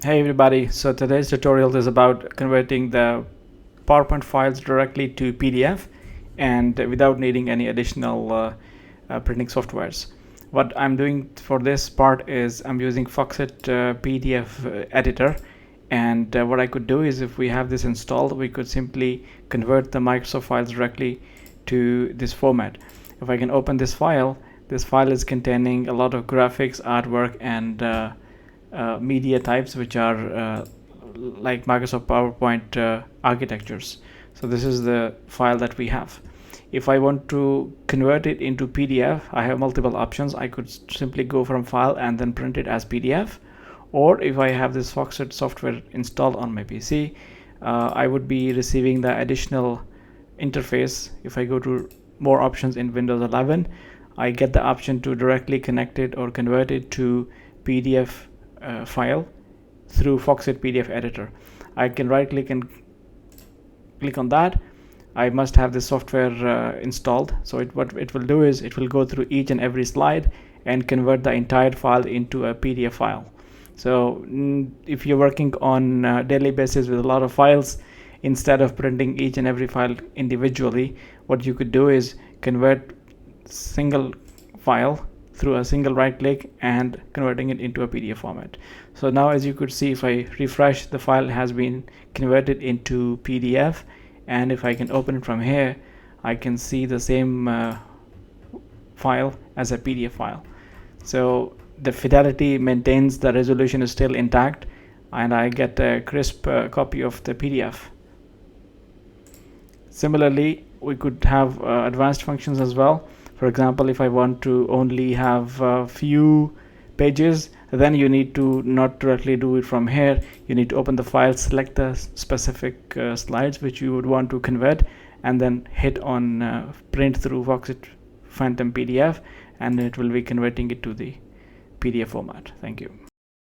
Hey everybody, so today's tutorial is about converting the PowerPoint files directly to PDF and without needing any additional printing softwares. What I'm doing for this part is I'm using Foxit PDF editor, and what I could do is, if we have this installed, we could simply convert the Microsoft files directly to this format. If I can open this file is containing a lot of graphics, artwork, and media types which are like Microsoft PowerPoint architectures. So this is the file that we have. If I want to convert it into PDF, I have multiple options. I could simply go from file and then print it as PDF, or if I have this Foxit software installed on my PC, I would be receiving the additional interface. If I go to more options in Windows 11, I get the option to directly connect it or convert it to PDF file through Foxit PDF editor. I can right click and click on that. I must have this software installed. So what it will do is it will go through each and every slide and convert the entire file into a PDF file. So if you're working on a daily basis with a lot of files, instead of printing each and every file individually, what you could do is convert single file through a single right click and converting it into a PDF format. So now, as you could see, if I refresh, the file has been converted into PDF, and if I can open it from here, I can see the same file as a PDF file. So the fidelity maintains, the resolution is still intact, and I get a crisp copy of the PDF. Similarly, we could have advanced functions as well. For example, if I want to only have a few pages, then you need to not directly do it from here. You need to open the file, select the specific slides which you would want to convert, and then hit on print through Foxit Phantom PDF, and it will be converting it to the PDF format. Thank you.